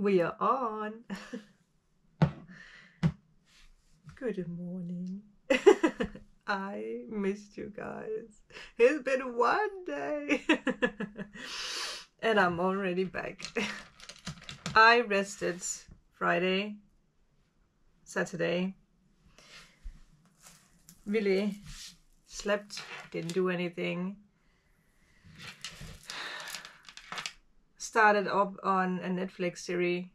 We are on. Good morning. I missed you guys. It's been one day. And I'm already back. I rested Friday, Saturday. Really slept, didn't do anything. Started up on a Netflix series.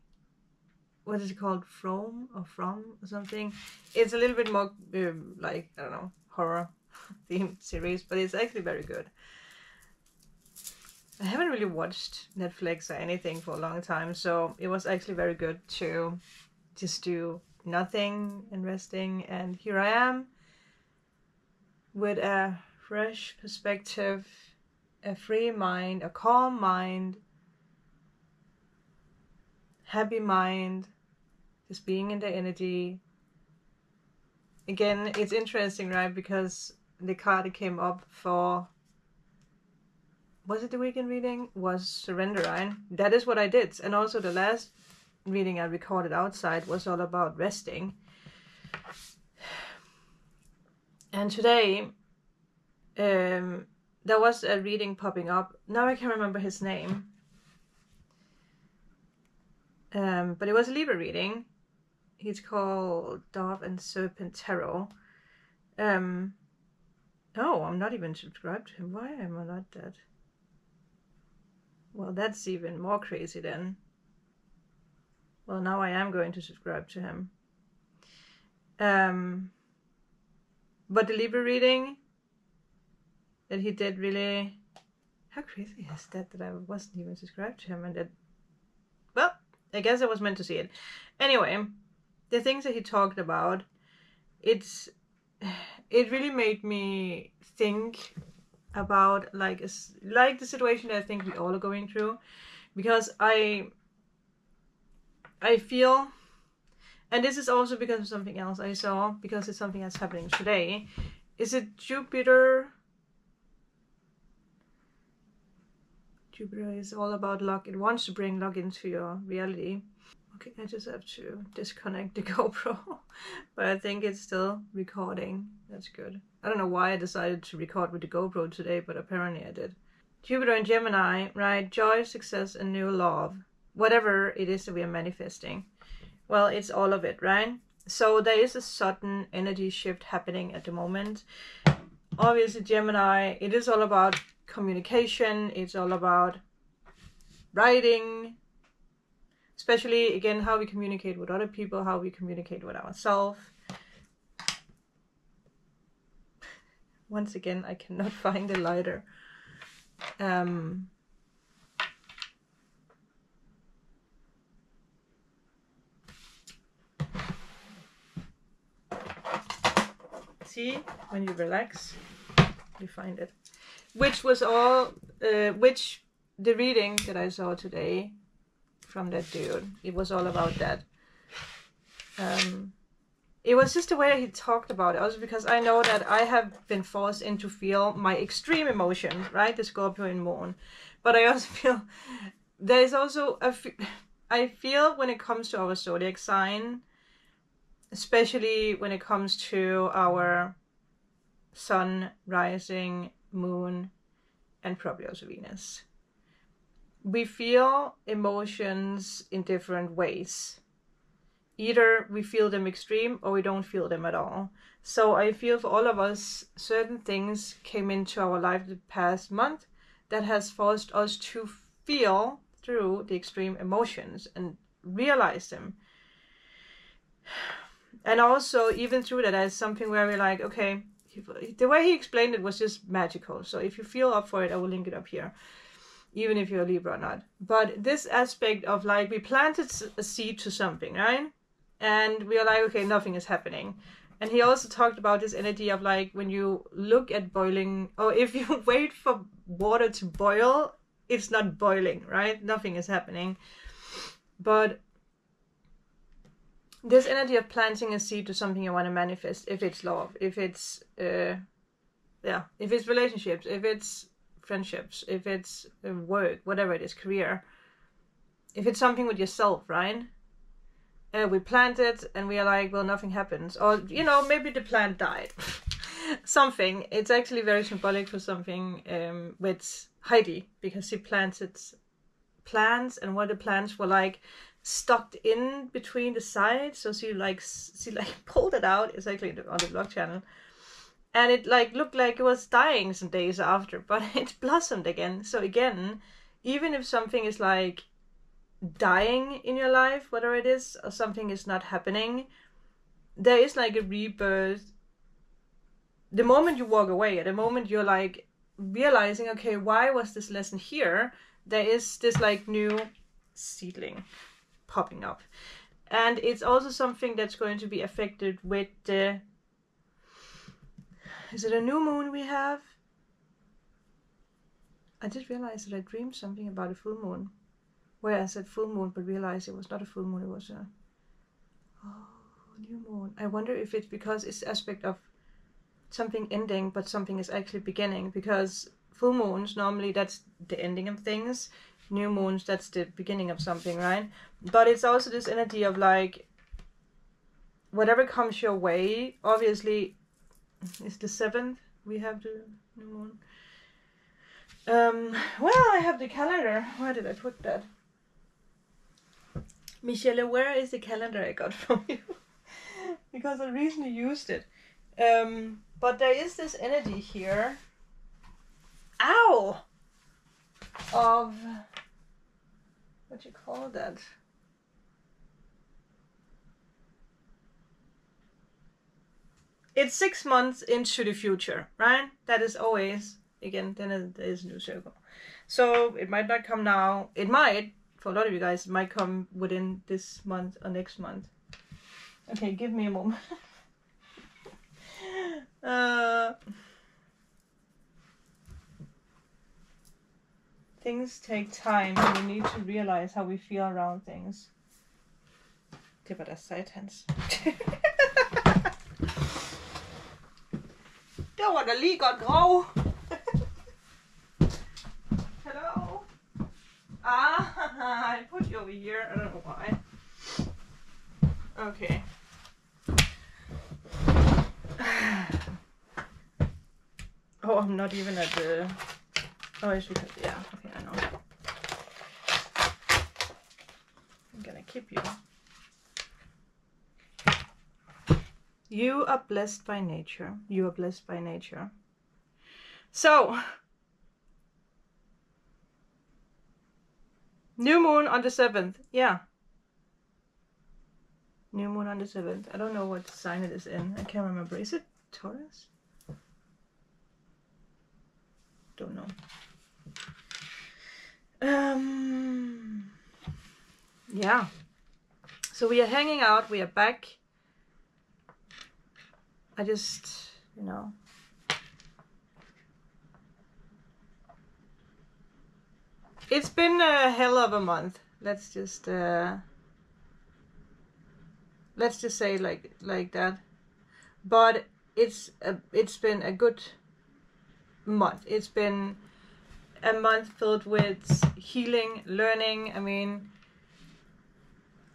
What is it called? From or something? It's a little bit more like, I don't know, horror themed series, but it's actually very good. I haven't really watched Netflix or anything for a long time, so it was actually very good to just do nothing and resting. And here I am with a fresh perspective, a free mind, a calm mind, happy mind, just being in the energy. Again, it's interesting, right? Because the card came up for, was it the weekend reading? Was surrender, right? That is what I did. And also the last reading I recorded outside was all about resting. And today, there was a reading popping up. Now I can't remember his name. But it was a Libra reading. He's called Dove and Serpent Tarot. Oh, I'm not even subscribed to him. Why am I not that? Well, that's even more crazy then. Well, now I am going to subscribe to him. But the Libra reading that he did really... How crazy is that I wasn't even subscribed to him, and that... Well, I guess I was meant to see it. Anyway, the things that he talked about, it really made me think about like the situation that I think we all are going through, because I feel, and this is also because of something else I saw, because it's something that's happening today. Is it Jupiter? Jupiter is all about luck. It wants to bring luck into your reality. Okay, I just have to disconnect the GoPro. But I think it's still recording. That's good. I don't know why I decided to record with the GoPro today, but apparently I did. Jupiter and Gemini, right? Joy, success, and new love. Whatever it is that we are manifesting. Well, it's all of it, right? So there is a sudden energy shift happening at the moment. Obviously, Gemini, it is all about communication. It's all about writing. Especially, again, how we communicate with other people, how we communicate with ourselves. Once again, I cannot find the lighter. See, when you relax, you find it. Which was all, the reading that I saw today from that dude, it was all about that. It was just the way he talked about it, also because I know that I have been forced into feel my extreme emotions, right? The Scorpio Moon. But I also feel there is also I feel when it comes to our zodiac sign, especially when it comes to our sun, rising, moon, and probably also Venus, we feel emotions in different ways. Either we feel them extreme or we don't feel them at all. So I feel for all of us, certain things came into our life the past month that has forced us to feel through the extreme emotions and realize them. And also, even through that, there's something where we're like, okay, the way he explained it was just magical. So if you feel up for it, I will link it up here, even if you're a Libra or not. But this aspect of like, we planted a seed to something, right? And we are like, okay, nothing is happening. And he also talked about this energy of like, when you look at boiling, or if you wait for water to boil, it's not boiling, right? Nothing is happening. But this energy of planting a seed to something you want to manifest, if it's love, if it's, if it's relationships, if it's friendships, if it's work, whatever it is, career, if it's something with yourself, right? We plant it and we are like, well, nothing happens. Or, you know, maybe the plant died. Something. It's actually very symbolic for something with Heidi, because she planted plants, and one of the plants were like stuck in between the sides. So she pulled it out. It's actually on the blog channel. And it like looked like it was dying some days after, but it blossomed again. So again, even if something is like dying in your life, whatever it is, or something is not happening, there is like a rebirth. The moment you walk away, at the moment you're like realizing, okay, why was this lesson here? There is this like new seedling popping up. And it's also something that's going to be affected with the... Is it a new moon we have? I did realize that I dreamed something about a full moon, where I said full moon, but realized it was not a full moon, it was a new moon. I wonder if it's because it's aspect of something ending, but something is actually beginning, because full moons, normally that's the ending of things. New moons, that's the beginning of something, right? But it's also this energy of like, whatever comes your way, obviously, it's the 7th, we have the new moon. Well, I have the calendar. Where did I put that? Michelle, where is the calendar I got from you? Because I recently used it. But there is this energy here. Ow! Of... what you call that? It's 6 months into the future, right? That is always, again, then there is a new circle. So it might not come now. It might, for a lot of you guys, it might come within this month or next month. Okay, give me a moment. Things take time, and we need to realize how we feel around things. Det var der satans. Det var da lige godt grov. Hello? I put you over here. I don't know why. Okay. Oh, I'm not even at the... Oh, it's because... Yeah, okay, I know. I'm gonna keep you. You are blessed by nature. You are blessed by nature. So, new moon on the 7th. Yeah. New moon on the 7th. I don't know what sign it is in. I can't remember. Is it Taurus? Don't know. Yeah. So we are hanging out. We are back. I just, you know. It's been a hell of a month. Let's just say like that. But it's been a good month. It's been a month filled with healing, learning. I mean,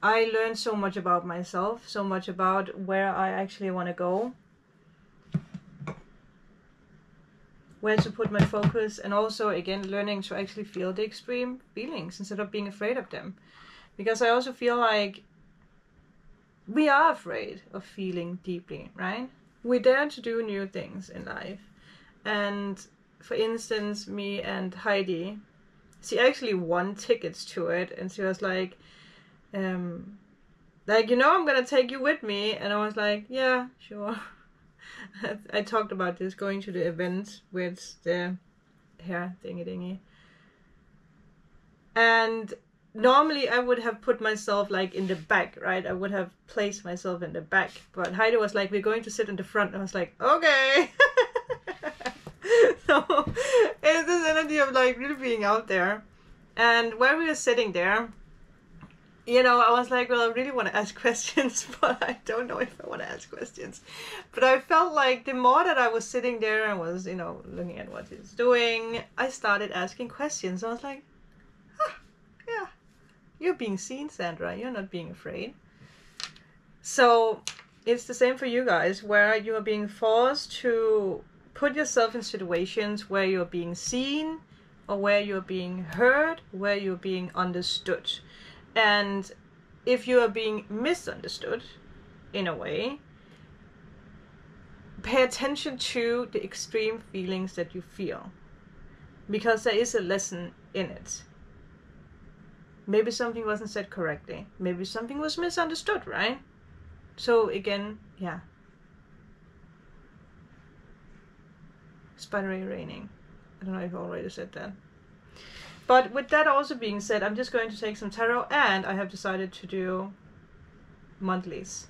I learned so much about myself, so much about where I actually want to go, where to put my focus, and also again learning to actually feel the extreme feelings instead of being afraid of them. Because I also feel like we are afraid of feeling deeply, right? We dare to do new things in life. And for instance, me and Heidi, she actually won tickets to it, and she was like, I'm gonna take you with me. And I was like, yeah, sure. I talked about this, going to the event with the hair thingy. And normally I would have put myself like in the back, right? I would have placed myself in the back. But Heidi was like, we're going to sit in the front. And I was like, okay. So it's this energy of like really being out there. And when we were sitting there, you know, I was like, well, I really want to ask questions, but I don't know if I want to ask questions. But I felt like the more that I was sitting there and was, you know, looking at what he's doing, I started asking questions. I was like, yeah, You're being seen, Sandra. You're not being afraid. So it's the same for you guys, where you are being forced to put yourself in situations where you're being seen, or where you're being heard, where you're being understood. And if you are being misunderstood, in a way, pay attention to the extreme feelings that you feel, because there is a lesson in it. Maybe something wasn't said correctly. Maybe something was misunderstood, right? So again, yeah. Spidery raining. I don't know if I already said that. But with that also being said, I'm just going to take some tarot, and I have decided to do monthlies.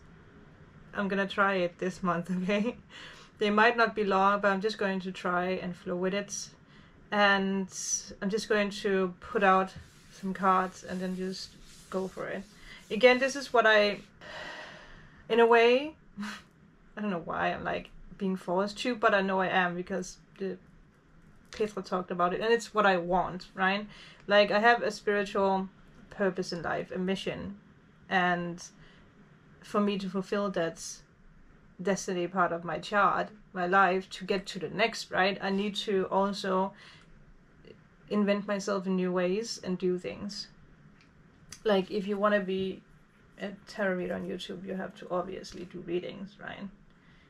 I'm gonna try it this month, okay? They might not be long, but I'm just going to try and flow with it. And I'm just going to put out some cards and then just go for it. Again, this is what I, in a way, I don't know why I'm like being forced to, but I know I am, because the Petra talked about it, and it's what I want, right? Like, I have a spiritual purpose in life, a mission, and for me to fulfill that destiny part of my chart, my life, to get to the next, right, I need to also invent myself in new ways and do things. Like, if you want to be a tarot reader on YouTube, you have to obviously do readings, right?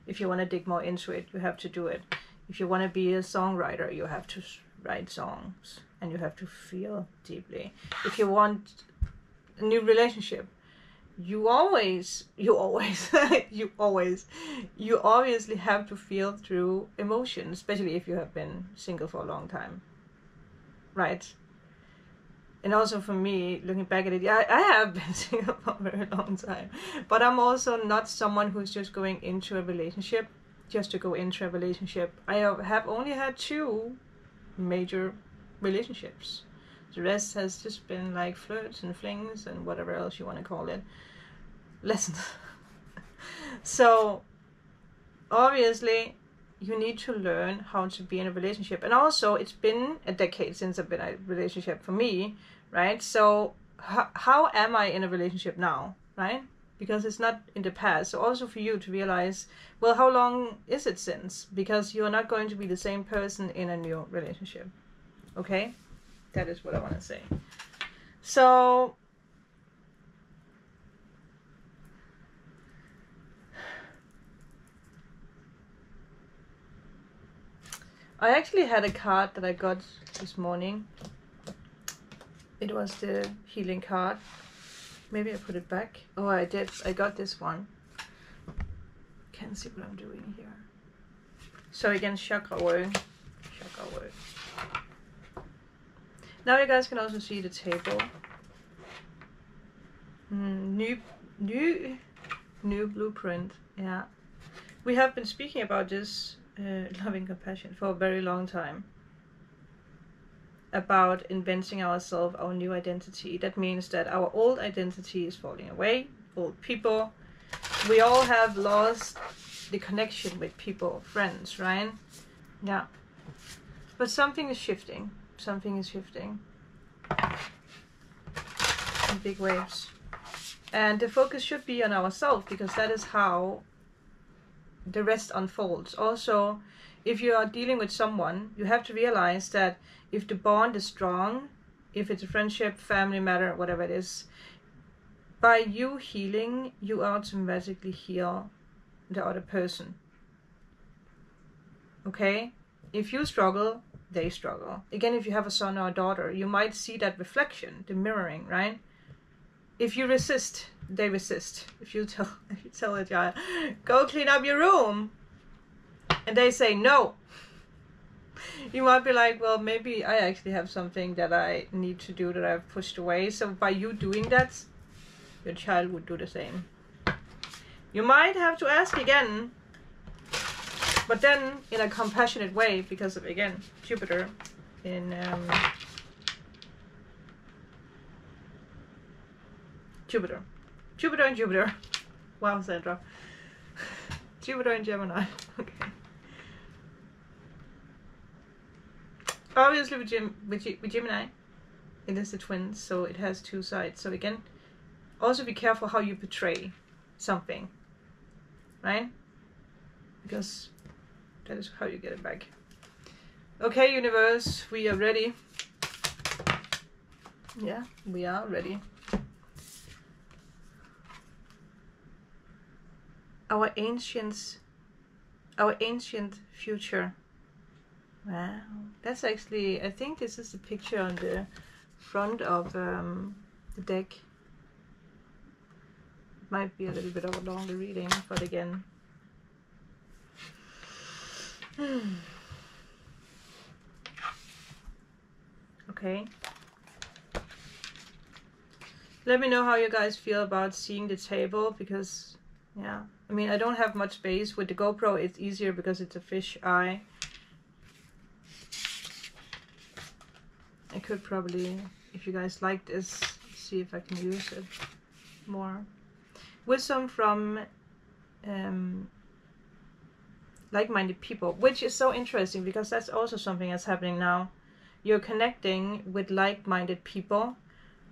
If you want to dig more into it, you have to do it. If you want to be a songwriter, you have to write songs, and you have to feel deeply. If you want a new relationship, you obviously have to feel through emotions, especially if you have been single for a long time, right? And also for me, looking back at it, yeah, I have been single for a very long time, but I'm also not someone who's just going into a relationship just to go into a relationship. I have only had 2 major relationships. The rest has just been like flirts and flings and whatever else you want to call it. Lessons. So obviously you need to learn how to be in a relationship. And also, it's been a decade since I've been in a relationship for me, right? So how am I in a relationship now, right? Because it's not in the past. So also for you to realize, well, how long is it since? Because you're not going to be the same person in a new relationship. Okay? That is what I want to say. So I actually had a card that I got this morning. It was the healing card. Maybe I put it back. Oh, I did. I got this one. Can't see what I'm doing here. So again, chakra work. Chakra work. Now you guys can also see the table. New blueprint. Yeah. We have been speaking about this loving compassion for a very long time. About inventing ourselves, our new identity. That means that our old identity is falling away. Old people. We all have lost the connection with people, friends, right? Yeah. But something is shifting. Something is shifting. In big waves. And the focus should be on ourselves, because that is how the rest unfolds. Also, if you are dealing with someone, you have to realize that if the bond is strong, if it's a friendship, family matter, whatever it is, by you healing, you automatically heal the other person. Okay? If you struggle, they struggle. Again, if you have a son or a daughter, you might see that reflection, the mirroring, right? If you resist, they resist. If you tell a child, go clean up your room, and they say no, you might be like, well, maybe I actually have something that I need to do that I've pushed away. So by you doing that, your child would do the same. You might have to ask again, but then in a compassionate way, because of, again, Jupiter in Jupiter and Jupiter. Wow, Sandra. Jupiter and Gemini. Okay. Obviously with Gemini, It is the twins, so it has two sides. So again, also be careful how you portray something, right? Because that is how you get it back. Okay, universe, we are ready. Yeah, we are ready. Our ancient future. Wow, that's actually, I think this is the picture on the front of the deck. It might be a little bit of a longer reading, but again. Okay. Let me know how you guys feel about seeing the table, because, yeah, I mean, I don't have much space. With the GoPro, it's easier because it's a fish eye. I could probably, if you guys like this, see if I can use it more. Wisdom from like-minded people, which is so interesting because that's also something that's happening now. You're connecting with like-minded people,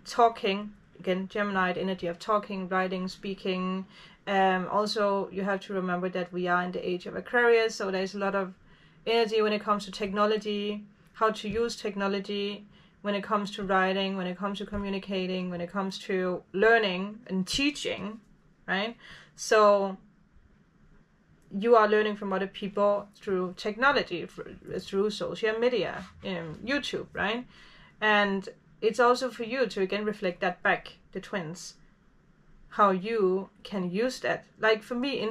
talking, again, Gemini, the energy of talking, writing, speaking. Also, you have to remember that we are in the age of Aquarius, so there's a lot of energy when it comes to technology, how to use technology, when it comes to writing, when it comes to communicating, when it comes to learning and teaching, right? So you are learning from other people through technology, through social media, YouTube, right? And it's also for you to again reflect that back, the twins, how you can use that. Like for me,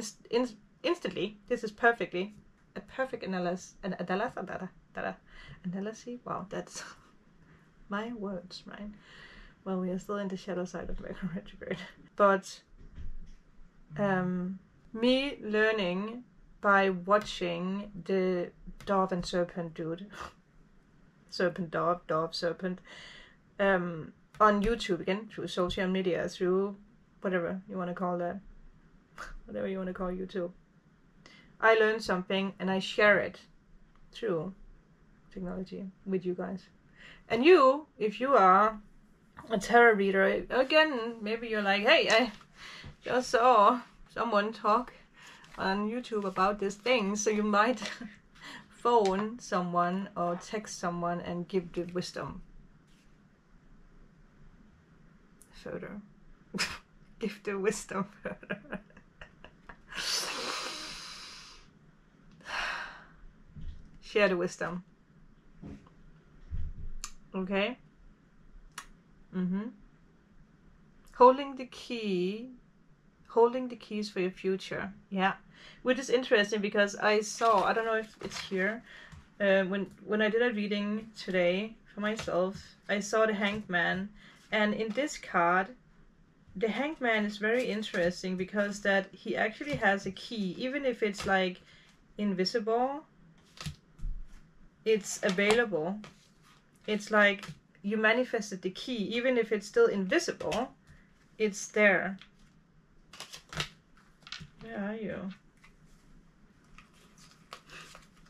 instantly, this is perfectly a perfect analysis. Wow, that's my words, right? Well, we are still in the shadow side of Mercury retrograde, but me learning by watching the dove and serpent dude, serpent dove, dove serpent, on YouTube, again through social media, through whatever you want to call that, whatever you want to call YouTube. I learned something and I share it through technology with you guys. And you, if you are a tarot reader, again, maybe you're like, hey, I just saw someone talk on YouTube about this thing, so you might phone someone or text someone and give the wisdom further. Give the wisdom further. Share the wisdom. Okay. Holding the keys for your future. Yeah, which is interesting because I saw, I don't know if it's here, when I did a reading today for myself, I saw the Hanged Man, and in this card, the Hanged Man is very interesting because that he actually has a key, even if it's like invisible, it's available. It's like you manifested the key, even if it's still invisible, it's there. Where are you?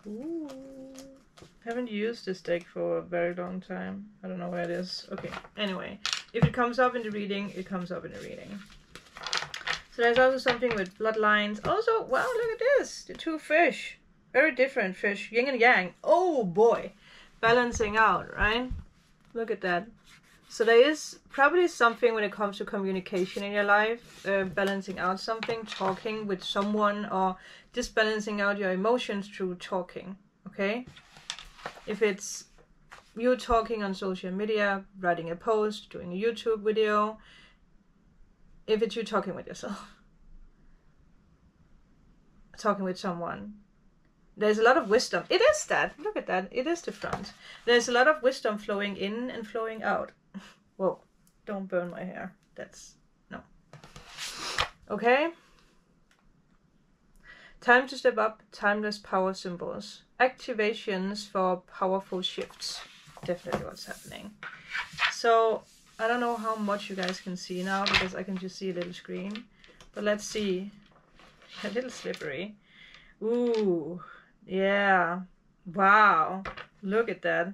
Ooh. Haven't used this deck for a very long time. I don't know where it is. Okay, anyway. If it comes up in the reading, it comes up in the reading. So there's also something with bloodlines. Also, wow, look at this. The two fish. Very different fish. Yin and yang. Oh boy. Balancing out, right? Look at that. So there is probably something when it comes to communication in your life, balancing out something, talking with someone, or just balancing out your emotions through talking, okay? If it's you talking on social media, writing a post, doing a YouTube video, if it's you talking with yourself, talking with someone, there's a lot of wisdom. It is that. Look at that. It is the front. There's a lot of wisdom flowing in and flowing out. Whoa, don't burn my hair. That's, no. Okay. Time to step up. Timeless power symbols. Activations for powerful shifts. Definitely what's happening. So, I don't know how much you guys can see now because I can just see a little screen. But let's see. A little slippery. Ooh, yeah. Wow. Look at that.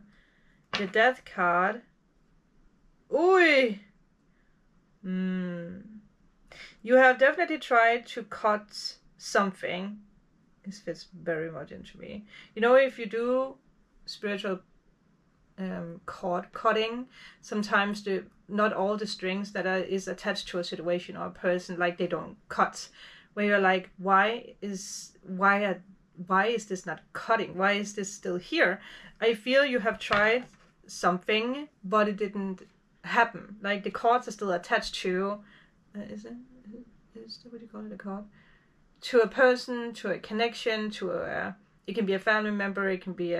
The Death card. Ooh. You have definitely tried to cut something. This fits very much into me. You know, if you do spiritual cord cutting, sometimes not all the strings that is attached to a situation or a person, like, they don't cut. Where you're like, why is this not cutting? Why is this still here? I feel you have tried something, but it didn't happen. Like, the cords are still attached to. Is that what you call it, a cord? To a person, to a connection, to a. It can be a family member. It can be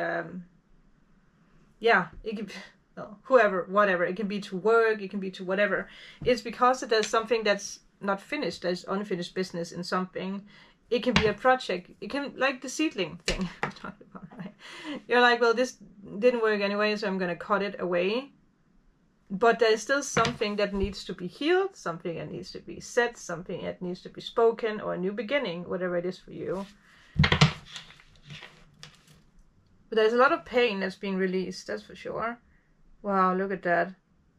yeah, it can be, well, whoever, whatever. It can be to work. It can be to whatever. It's because there's something that's not finished. There's unfinished business in something. It can be a project. It can, like the seedling thing we talked about, right? You're like, well, this didn't work anyway, so I'm gonna cut it away. But there's still something that needs to be healed, something that needs to be said, something that needs to be spoken, or a new beginning, whatever it is for you. But there's a lot of pain that's being released, that's for sure. Wow, look at that.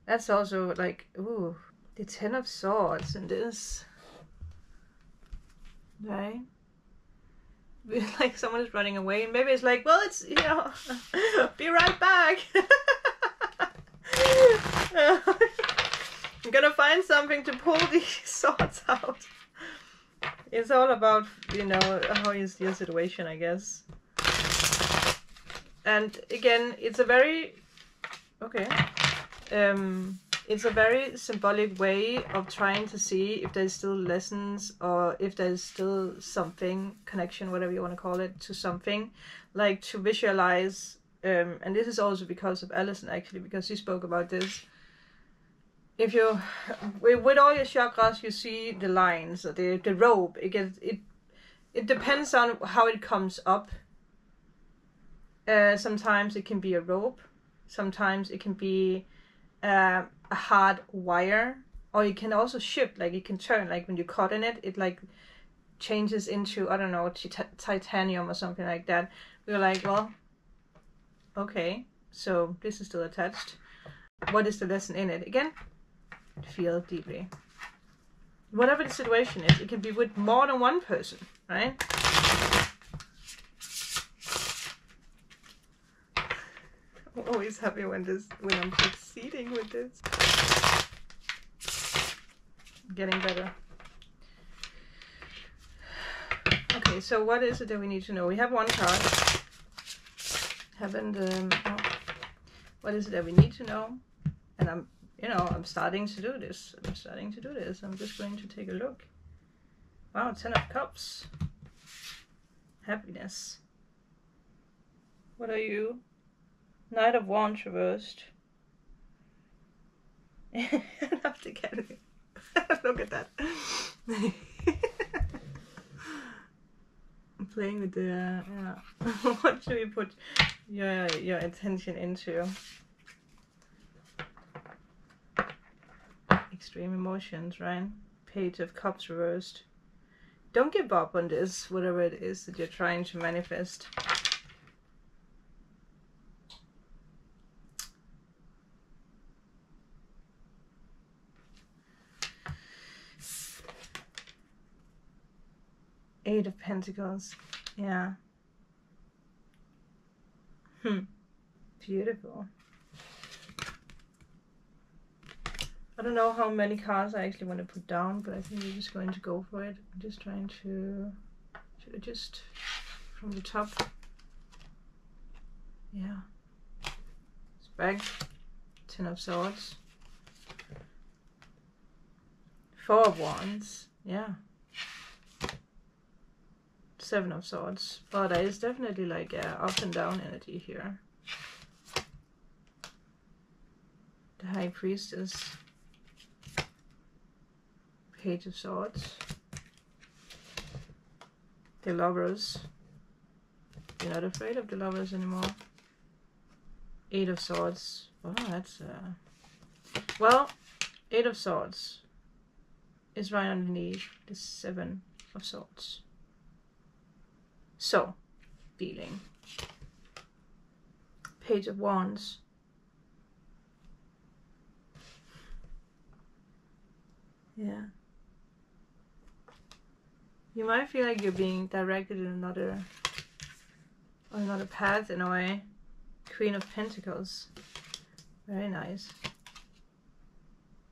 That's also like, ooh, the 10 of Swords in this. Right? Like someone is running away, and maybe it's like, well, it's, you know, be right back. I'm gonna find something to pull these swords out. It's all about, you know, how is your situation, I guess. And again, it's a very, okay, it's a very symbolic way of trying to see if there's still lessons, or if there's still something, connection, whatever you want to call it, to something, like to visualize. And this is also because of Alison, actually, because she spoke about this. If you, with all your chakras, you see the lines, or the rope. It depends on how it comes up. Sometimes it can be a rope. Sometimes it can be a hard wire, or you can also shift, like it can turn, like when you cut in it, it like changes into, I don't know, titanium or something like that. We're like, well, okay, so this is still attached. What is the lesson in it? Again, feel deeply. Whatever the situation is, it can be with more than one person, right? I'm always happy when I'm succeeding with this. Getting better. Okay, so what is it that we need to know? We have one card. What is it that we need to know? And I'm starting to do this. I'm just going to take a look. Wow, 10 of Cups. Happiness. What are you? Knight of Wands reversed. Enough to get it. Look at that. I'm playing with the yeah. What should we put your attention into? Extreme emotions, right? Page of Cups reversed. Don't give up on this, whatever it is that you're trying to manifest. Eight of Pentacles. Yeah. Beautiful. I don't know how many cards I actually want to put down, but I think we're just going to go for it. I'm just trying to... Should I just... From the top? Yeah. It's back. 10 of Swords. 4 of Wands. Yeah. 7 of Swords. But there is definitely like a up and down energy here. The High Priestess. Page of Swords. The Lovers. You're not afraid of the Lovers anymore. 8 of Swords. Oh, that's well, 8 of Swords is right underneath the 7 of Swords. So, feeling. Page of Wands. Yeah. You might feel like you're being directed in another path in a way. Queen of Pentacles. Very nice.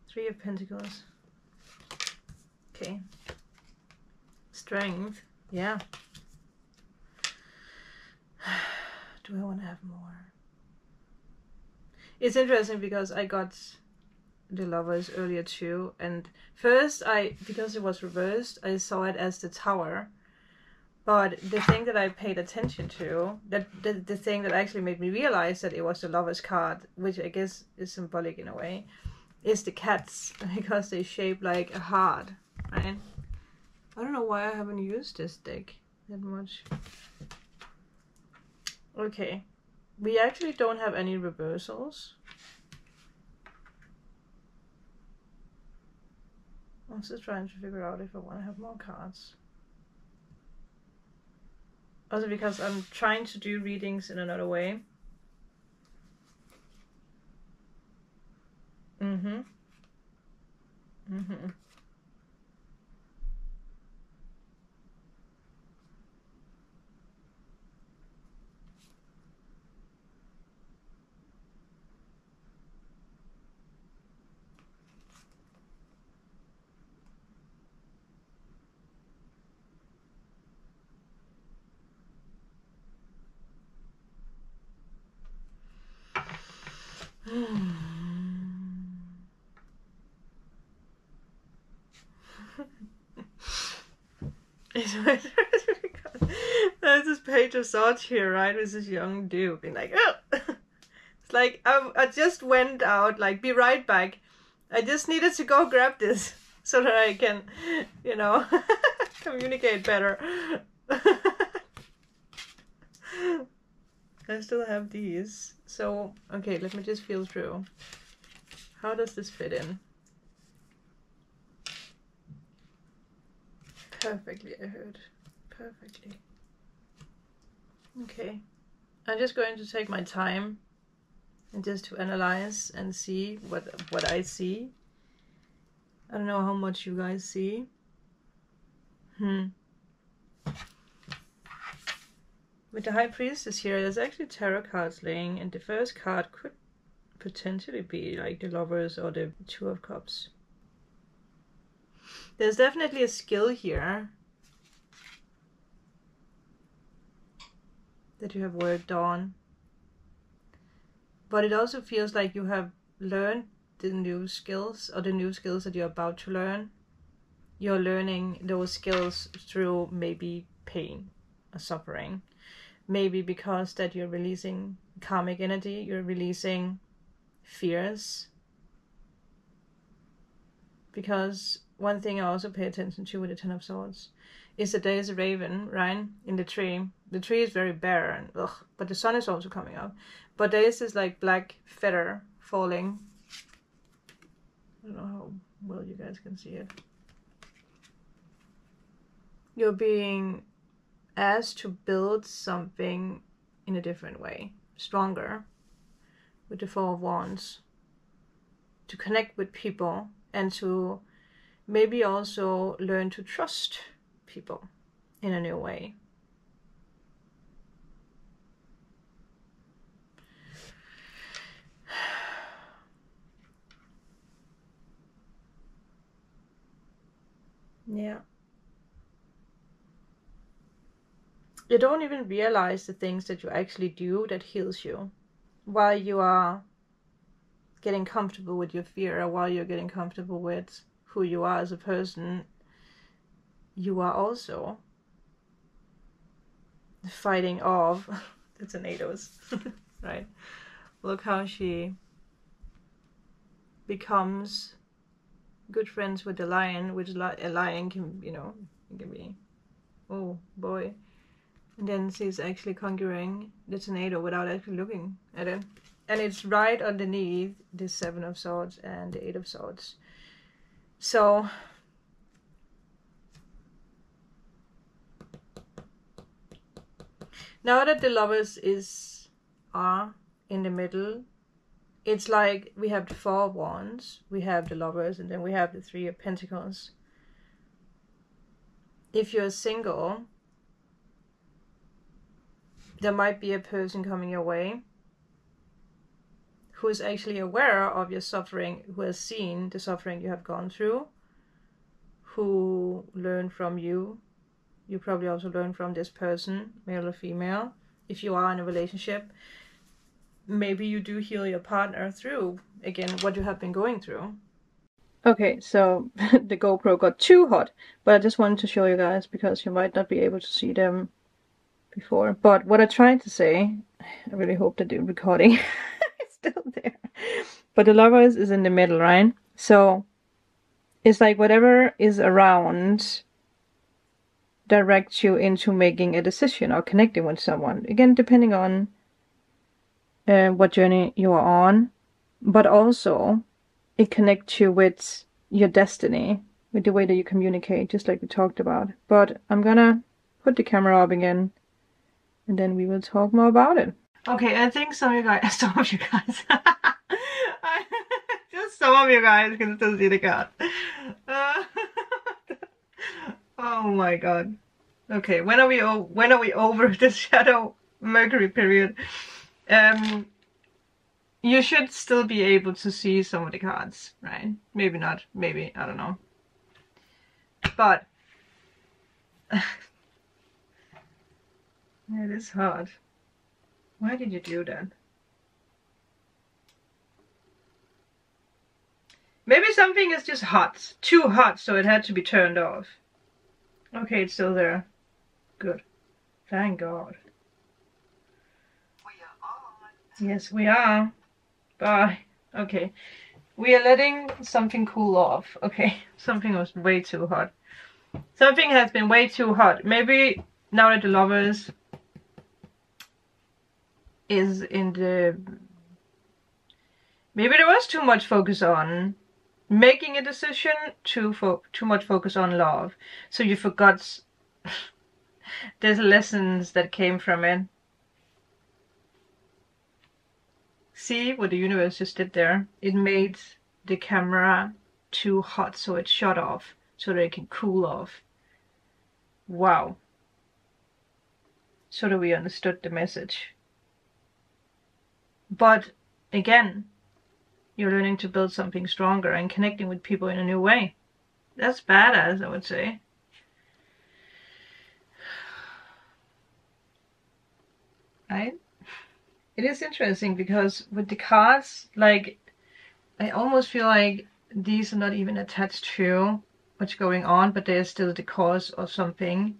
3 of Pentacles. Okay. Strength. Yeah. Do I want to have more? It's interesting because I got the Lovers earlier too, and first because it was reversed, I saw it as the Tower. But the thing that I paid attention to, the thing that actually made me realize that it was the Lovers card, which I guess is symbolic in a way, is the cats, because they shape like a heart, right? I don't know why I haven't used this deck that much. Okay, we actually don't have any reversals. I'm just trying to figure out if I want to have more cards. Also because I'm trying to do readings in another way. There's this Page of Swords here, right? With this young dude being like, oh! It's like, I just went out, like, be right back. I just needed to go grab this so that I can, you know, communicate better. I still have these. So, okay, let me just feel through. How does this fit in? Perfectly, I heard. Perfectly. Okay. I'm just going to take my time and just to analyze and see what I see. I don't know how much you guys see. With the High Priestess here, there's actually tarot cards laying, and the first card could potentially be like the Lovers or the Two of Cups. There's definitely a skill here that you have worked on, but it also feels like you have learned the new skills, or the new skills that you're about to learn. You're learning those skills through maybe pain or suffering. Maybe because that you're releasing karmic energy, you're releasing fears. Because one thing I also pay attention to with the Ten of Swords is that there is a raven, right, in the tree. The tree is very bare, and but the sun is also coming up. But there is this like black feather falling. I don't know how well you guys can see it. You're being asked to build something in a different way, stronger, with the Four of Wands, to connect with people and to maybe also learn to trust people in a new way. Yeah. You don't even realize the things that you actually do that heals you while you are getting comfortable with your fear, or while you're getting comfortable with who you are as a person. You are also fighting off the tornadoes, right? Look how she becomes good friends with the lion, which a lion can, you know, it can be, oh boy. And then she's actually conquering the tornado without actually looking at it. And it's right underneath the Seven of Swords and the Eight of Swords. So now that the Lovers are in the middle, it's like we have the Four of Wands, we have the Lovers, and then we have the Three of Pentacles. If you're single, there might be a person coming your way who is actually aware of your suffering, who has seen the suffering you have gone through, who learn from you. You probably also learn from this person, male or female. If you are in a relationship, maybe you do heal your partner through, again, what you have been going through. Okay, so the GoPro got too hot, but I just wanted to show you guys because you might not be able to see them before. But what I tried to say, I really hope that the recording is still there. But the Lovers is in the middle, right? So it's like whatever is around directs you into making a decision or connecting with someone. Again, depending on what journey you are on, but also it connects you with your destiny, with the way that you communicate, just like we talked about. But I'm gonna put the camera up again, and then we will talk more about it. Okay, I think some of you guys, just some of you guys can still see the card. Oh my god. Okay, when are we over the shadow Mercury period? You should still be able to see some of the cards, right? Maybe not, maybe, I don't know. But it is hard. Why did you do that? Maybe something is just hot, too hot, so it had to be turned off. Okay, it's still there. Good. Thank God. We are on. Yes, we are. Bye. Okay. We are letting something cool off. Okay. Something was way too hot. Something has been way too hot. Maybe now that the Lovers is in the... Maybe there was too much focus on making a decision, too much focus on love. So you forgot there's lessons that came from it. See what the universe just did there? It made the camera too hot, so it shut off, so that it can cool off. Wow. So that we understood the message. But again, you're learning to build something stronger and connecting with people in a new way. That's badass, I would say. Right? It is interesting because with the cards, like, I almost feel like these are not even attached to what's going on, but they're still the cause of something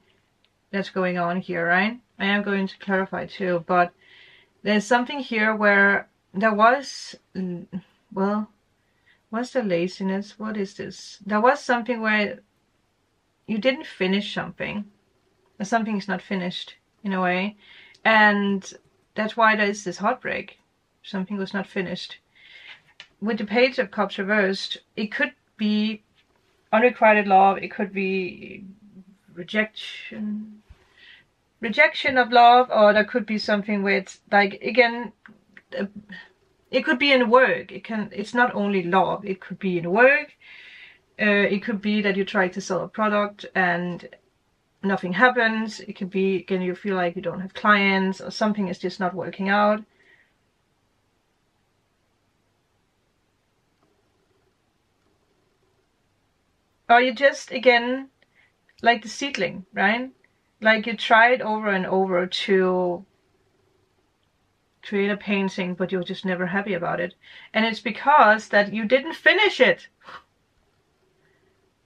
that's going on here, right? I am going to clarify too, but there's something here where there was, well, what's the laziness? What is this? There was something where you didn't finish something. Something is not finished in a way. And that's why there is this heartbreak. Something was not finished. With the Page of Cups reversed, it could be unrequited love. It could be rejection of love, or there could be something with, like, again, it could be in work. It's not only love. It could be in work. It could be that you try to sell a product and nothing happens. It could be, again, you feel like you don't have clients, or something is just not working out. Or you just, again, like the seedling, right? Like you tried over and over to create a painting, but you're just never happy about it. And it's because that you didn't finish it.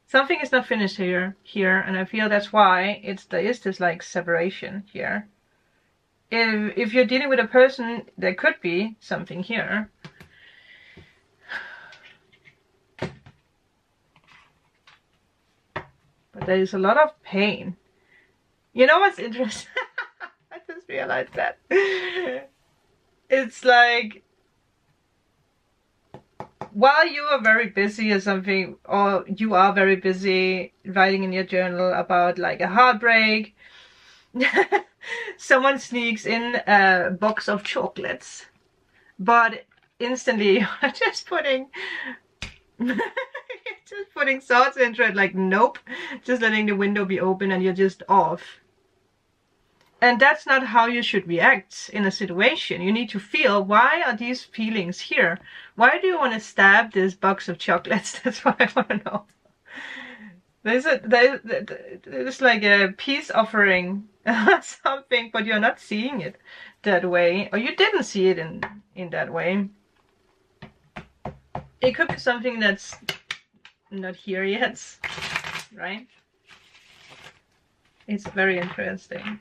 Something is not finished here, and I feel that's why there is this like separation here. If you're dealing with a person, there could be something here. But there is a lot of pain. You know what's interesting? I just realized that. It's like, while you are very busy or something, or you are very busy writing in your journal about like a heartbreak, someone sneaks in a box of chocolates. But instantly you're just putting just putting thoughts into it, like nope, just letting the window be open and you're just off. And that's not how you should react in a situation. You need to feel, why are these feelings here? Why do you want to stab this box of chocolates? That's what I want to know. There's like a peace offering something, but you're not seeing it that way, or you didn't see it in that way. It could be something that's not here yet, right? It's very interesting.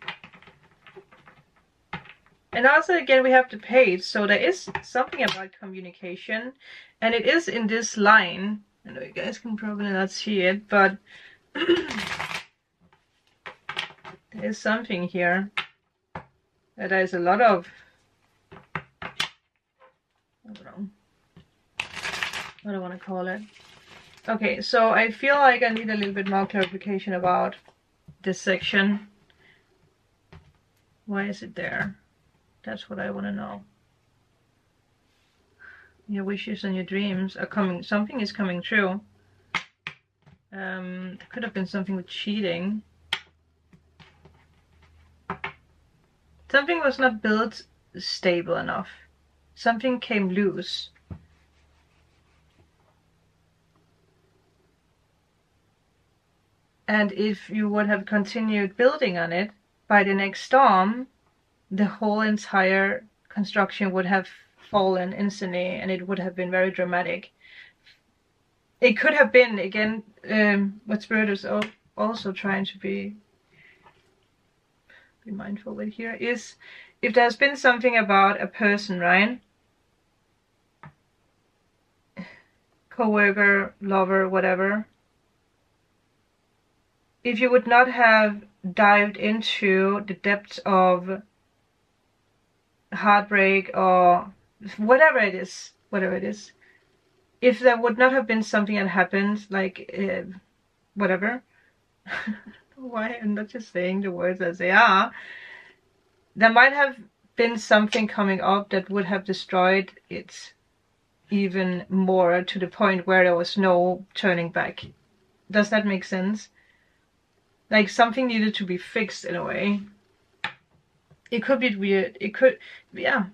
And also, again, we have the page, so there is something about communication, and it is in this line. I know you guys can probably not see it, but there is something here that there is a lot of, I don't know what I want to call it. Okay, so I feel like I need a little bit more clarification about this section. Why is it there? That's what I want to know. Your wishes and your dreams are coming. Something is coming true. There could have been something with cheating. Something was not built stable enough. Something came loose. And if you would have continued building on it, by the next storm, the whole entire construction would have fallen instantly, and it would have been very dramatic. It could have been, again, what Spirit is also trying to be mindful with here, is if there's been something about a person, right? Co-worker, lover, whatever. If you would not have dived into the depths of heartbreak or whatever it is, if there would not have been something that happened, like whatever, why I'm not just saying the words as they are, there might have been something coming up that would have destroyed it even more, to the point where there was no turning back. Does that make sense? Like something needed to be fixed in a way. It could be weird. It could, yeah.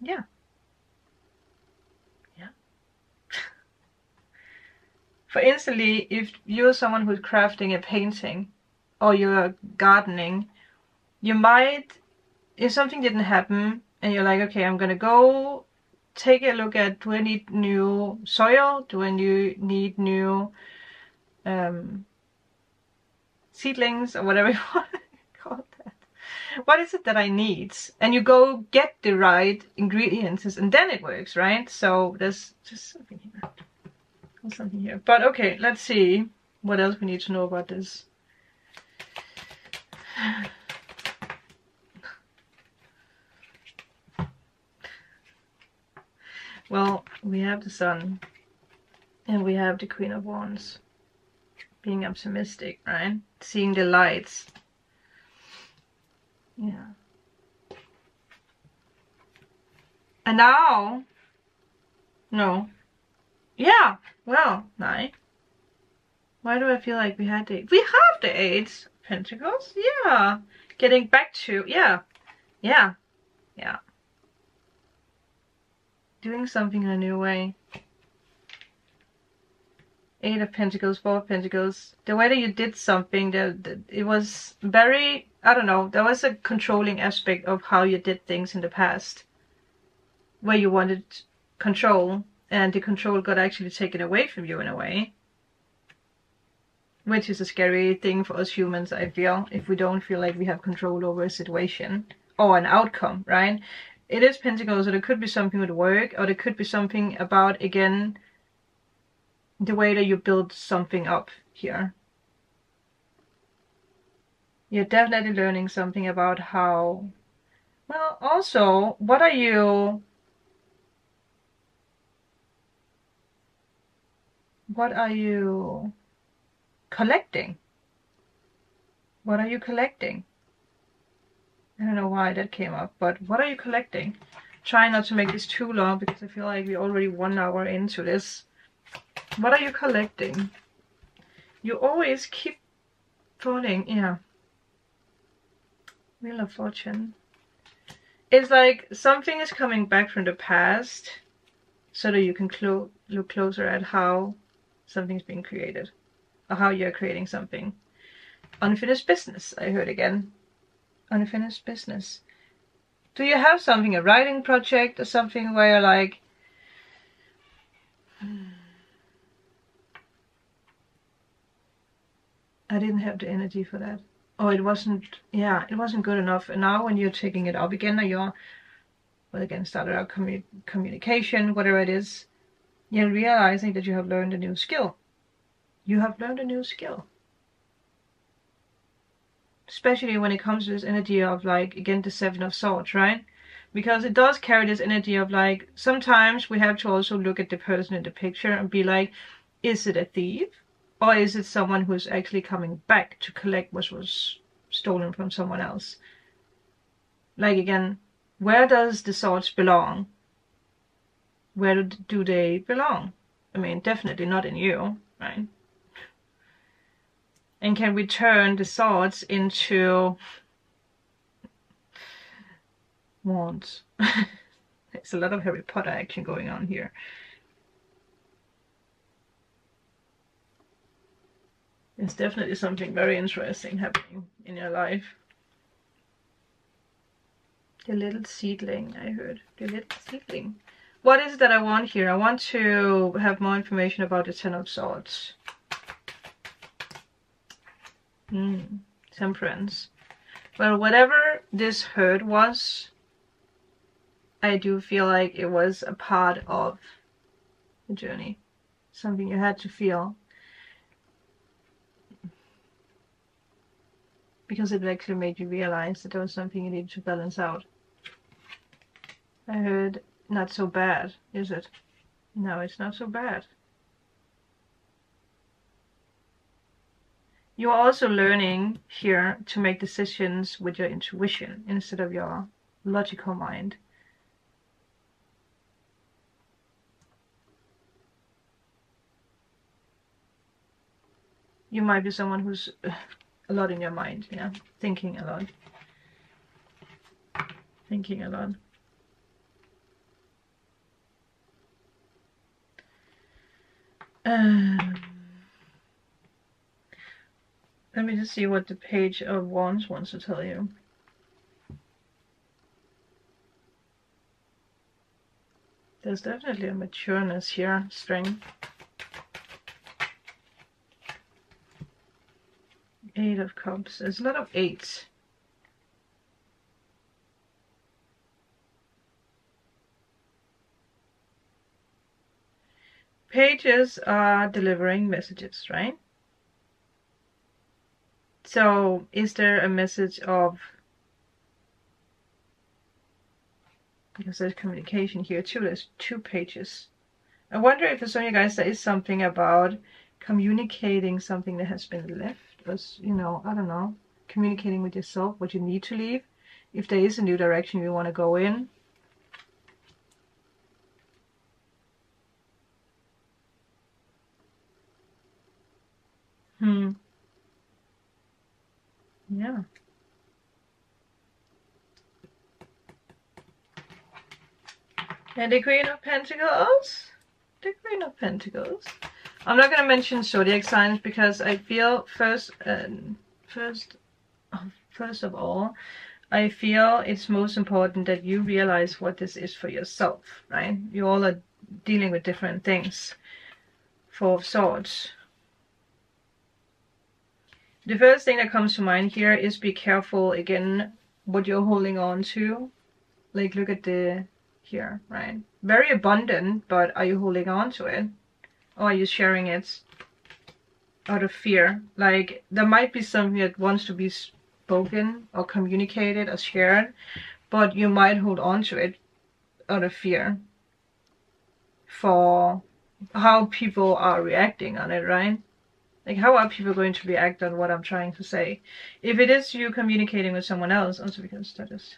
Yeah. Yeah. For instantly, if you're someone who's crafting a painting or you're gardening, you might, if something didn't happen and you're like, okay, I'm gonna go take a look at, do I need new soil? Do I need new seedlings or whatever you want to call that? What is it that I need? And you go get the right ingredients and then it works, right? So there's just something here. There's something here. But okay, let's see what else we need to know about this. Well, we have the Sun and we have the Queen of Wands. Being optimistic, right? Seeing the lights. Yeah. And now, no. Yeah, well, nice. Why do I feel like we have the Eight of Pentacles? Yeah. Getting back to, yeah. Doing something in a new way. Eight of Pentacles, Four of Pentacles. The way that you did something, it was very, I don't know, there was a controlling aspect of how you did things in the past. Where you wanted control, and the control got actually taken away from you in a way. Which is a scary thing for us humans, I feel, if we don't feel like we have control over a situation or an outcome, right? It is Pentacles, so there could be something with work, or there could be something about, again, the way that you build something up here. You're definitely learning something about how, well, also, what are you, What are you collecting? What are you collecting? I don't know why that came up, but what are you collecting? Try not to make this too long because I feel like we're already 1 hour into this. What are you collecting? You always keep falling, yeah. Wheel of Fortune. It's like something is coming back from the past so that you can look closer at how something's being created or how you're creating something. Unfinished business, I heard again. Unfinished business. Do you have something, a writing project or something where you're like, I didn't have the energy for that. Oh, it wasn't, yeah, it wasn't good enough. And now when you're taking it up again, you're, well, again, started out communication, whatever it is, you're realizing that you have learned a new skill. You have learned a new skill. Especially when it comes to this energy of like, again, the Seven of Swords, right? Because it does carry this energy of like, sometimes we have to also look at the person in the picture and be like, is it a thief? Or is it someone who's actually coming back to collect what was stolen from someone else? Like again, where does the swords belong? Where do they belong? I mean, definitely not in you, right? And can we turn the swords into wands? There's a lot of Harry Potter action going on here. There's definitely something very interesting happening in your life. The little seedling, I heard. The little seedling. What is it that I want here? I want to have more information about the Ten of Swords. Temperance. Well, whatever this hurt was, I do feel like it was a part of the journey. Something you had to feel. Because it actually made you realize that there was something you needed to balance out. I heard not so bad, is it? No, it's not so bad. You are also learning here to make decisions with your intuition instead of your logical mind. You might be someone who's a lot in your mind, yeah, thinking a lot. Thinking a lot. Let me just see what the Page of Wands wants to tell you. There's definitely a matureness here, strength. Eight of Cups. There's a lot of eights. Pages are delivering messages, right? So, is there a message of, because there's communication here too, there's 2 pages. I wonder if for some of you guys there is something about communicating something that has been left. As, you know, I don't know, communicating with yourself what you need to leave. If there is a new direction you want to go in. Yeah. And the Queen of Pentacles. The Queen of Pentacles. I'm not going to mention zodiac signs because I feel first of all, I feel it's most important that you realize what this is for yourself, right? You all are dealing with different things. Four of Swords. The first thing that comes to mind here is be careful, again, what you're holding on to. Like, look at the, here, right? Very abundant, but are you holding on to it? Or are you sharing it out of fear? Like, there might be something that wants to be spoken or communicated or shared, but you might hold on to it out of fear for how people are reacting on it, right? Like, how are people going to react on what I'm trying to say? If it is you communicating with someone else, also because that is...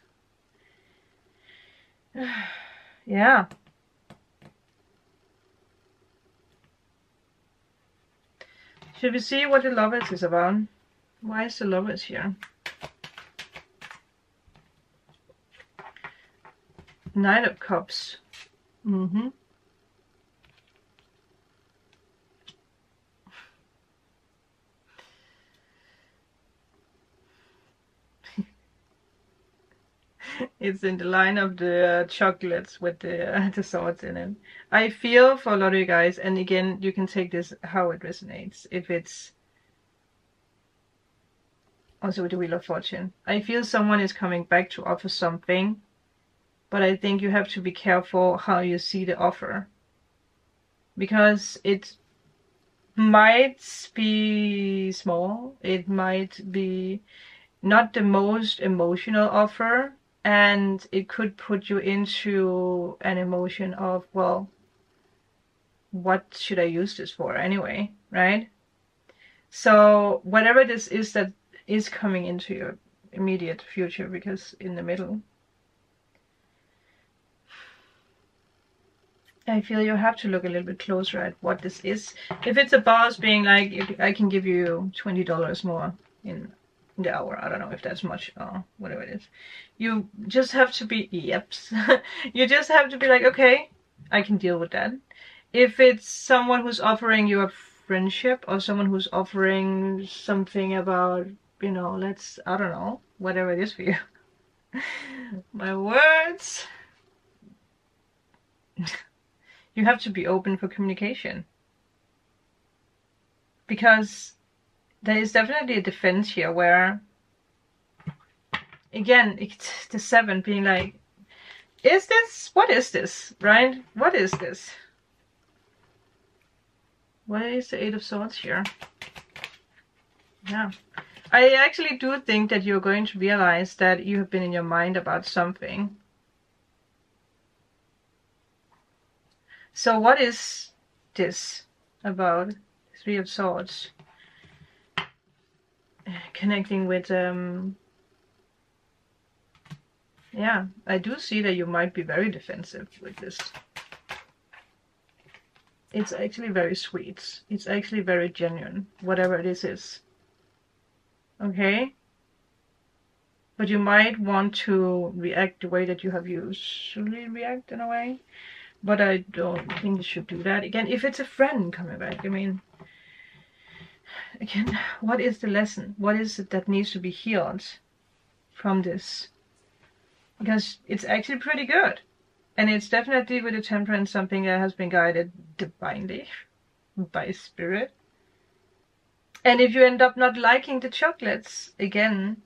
yeah. Should we see what the Lovers is about? Why is the Lovers here? Knight of Cups. Mm-hmm. It's in the line of the chocolates with the swords in it. I feel for a lot of you guys, and again, you can take this how it resonates. If it's also with the Wheel of Fortune, I feel someone is coming back to offer something, but I think you have to be careful how you see the offer, because it might be small, it might be not the most emotional offer, and it could put you into an emotion of, well, what should I use this for anyway, right? So whatever this is that is coming into your immediate future, because in the middle, I feel you have to look a little bit closer at what this is. If it's a boss being like, I can give you $20 more in the hour, I don't know if that's much or whatever it is. You just have to be, yeps. You just have to be like, okay, I can deal with that. If it's someone who's offering you a friendship, or someone who's offering something about, you know, let's, I don't know, whatever it is for you. My words. You have to be open for communication, because there is definitely a defense here where, again, it's the 7 being like, is this, what is this, right? What is this? What is the 8 of Swords here? Yeah. I actually do think that you're going to realize that you have been in your mind about something. So what is this about? 3 of Swords. Connecting with, yeah, I do see that you might be very defensive with this. It's actually very sweet. It's actually very genuine, whatever this is. Okay? But you might want to react the way that you have usually react in a way. But I don't think you should do that. Again, if it's a friend coming back, I mean, again, what is the lesson? What is it that needs to be healed from this? Because it's actually pretty good. And it's definitely with the Temperance something that has been guided divinely by spirit. And if you end up not liking the chocolates, again,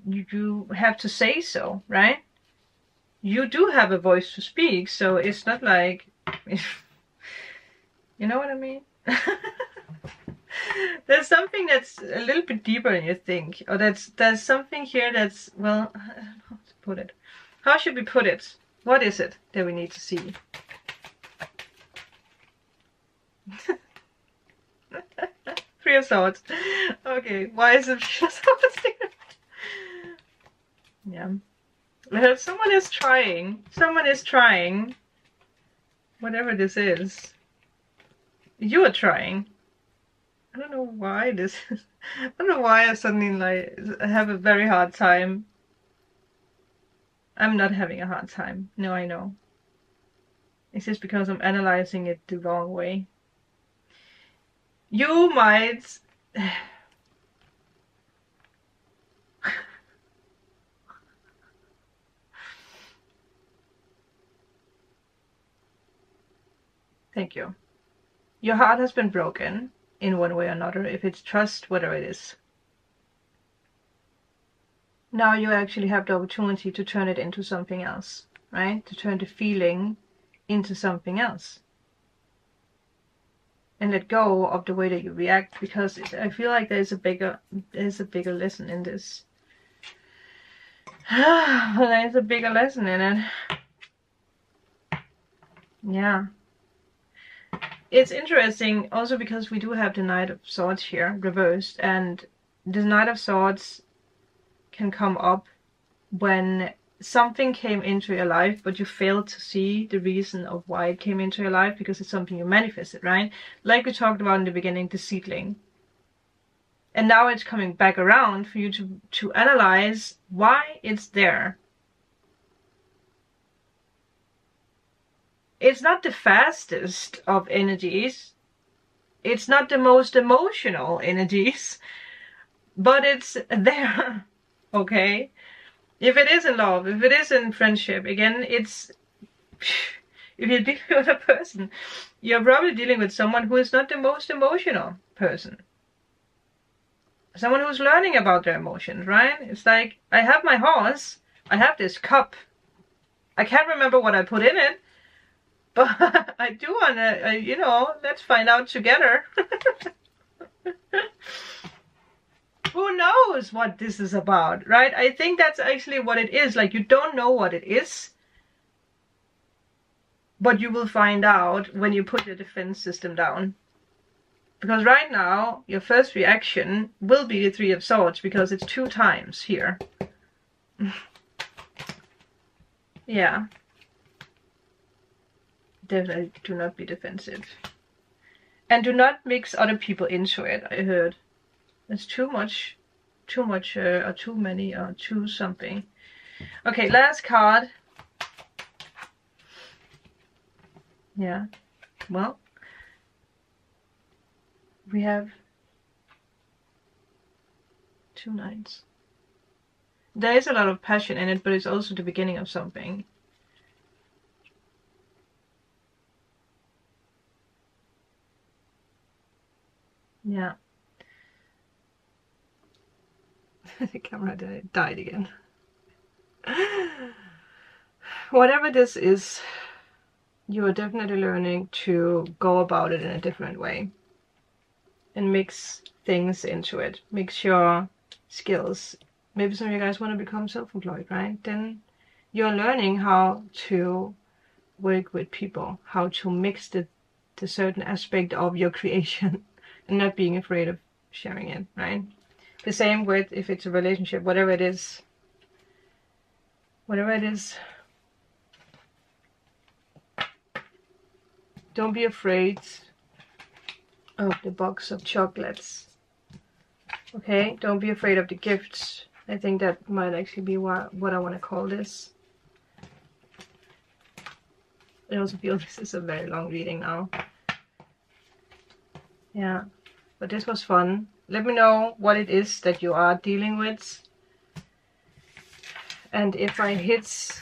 you have to say so, right? You do have a voice to speak, so it's not like, you know what I mean? There's something that's a little bit deeper than you think, or there's something here that's, well, I don't know how to put it. How should we put it? What is it that we need to see? Three of Swords. Okay, why is it Three of Swords here? Yeah. Someone is trying. Someone is trying. Whatever this is. You are trying. I don't know why this is. I don't know why I suddenly like have a very hard time. I'm not having a hard time. No, I know. It's just because I'm analyzing it the wrong way. You might... Thank you. Your heart has been broken in one way or another, if it's trust, whatever it is. Now you actually have the opportunity to turn it into something else, right? To turn the feeling into something else. And let go of the way that you react, because I feel like there's a bigger lesson in this. There's a bigger lesson in it. Yeah. it's interesting also because we do have the Knight of Swords here reversed, and the Knight of Swords can come up when something came into your life but you failed to see the reason of why it came into your life because it's something you manifested, right? Like we talked about in the beginning, the seedling. And now it's coming back around for you to analyze why it's there. It's not the fastest of energies. It's not the most emotional energies. But it's there. Okay? If it is in love, if it is in friendship, again, it's... If you're dealing with a person, you're probably dealing with someone who is not the most emotional person. Someone who's learning about their emotions, right? It's like, I have my horse, I have this cup. I can't remember what I put in it, but I do wanna, you know, let's find out together. Who knows what this is about, right? I think that's actually what it is. Like, you don't know what it is, but you will find out when you put your defense system down. Because right now, your first reaction will be the Three of Swords, because it's 2 times here. Yeah. Definitely do not be defensive. And do not mix other people into it, I heard. It's too much, or too many, or too something. Okay, last card. Yeah, well, we have 2 knights. There is a lot of passion in it, but it's also the beginning of something. Yeah. The camera died again. Whatever this is, you are definitely learning to go about it in a different way. And mix things into it. Mix your skills. Maybe some of you guys want to become self-employed, right? Then you're learning how to work with people, how to mix the certain aspect of your creation and not being afraid of sharing it, right? The same with if it's a relationship, whatever it is. Whatever it is. Don't be afraid of the box of chocolates. Okay, don't be afraid of the gifts. I think that might actually be what I want to call this. I also feel this is a very long reading now. Yeah, but this was fun. Let me know what it is that you are dealing with. And if I hit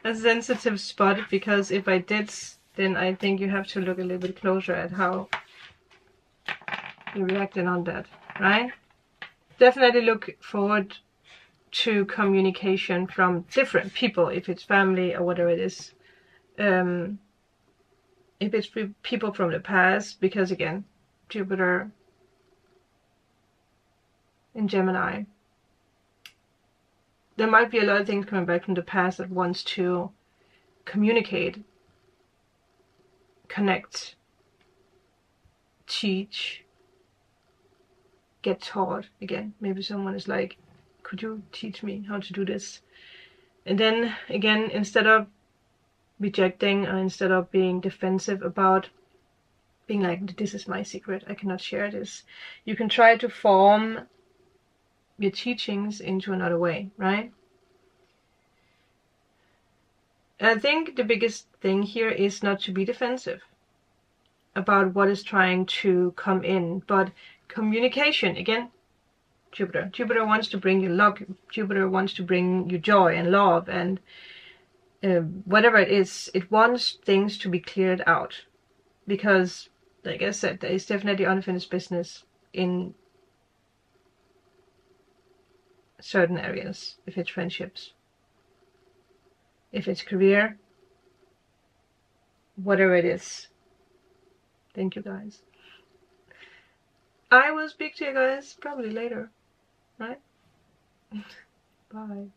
a sensitive spot, because if I did, then I think you have to look a little bit closer at how you're reacting on that, right? Definitely look forward to communication from different people, if it's family or whatever it is. If it's people from the past, because again, Jupiter in Gemini, there might be a lot of things coming back from the past that wants to communicate, connect, teach, get taught. Again, maybe someone is like, could you teach me how to do this? And then again, instead of rejecting, or instead of being defensive about being like, this is my secret, I cannot share this, you can try to form your teachings into another way, right? And I think the biggest thing here is not to be defensive about what is trying to come in, but communication. Again, Jupiter wants to bring you luck. Jupiter wants to bring you joy and love, and whatever it is, it wants things to be cleared out. Because, like I said, there is definitely unfinished business in certain areas. If it's friendships, if it's career, whatever it is. Thank you guys. I will speak to you guys probably later, right? Bye.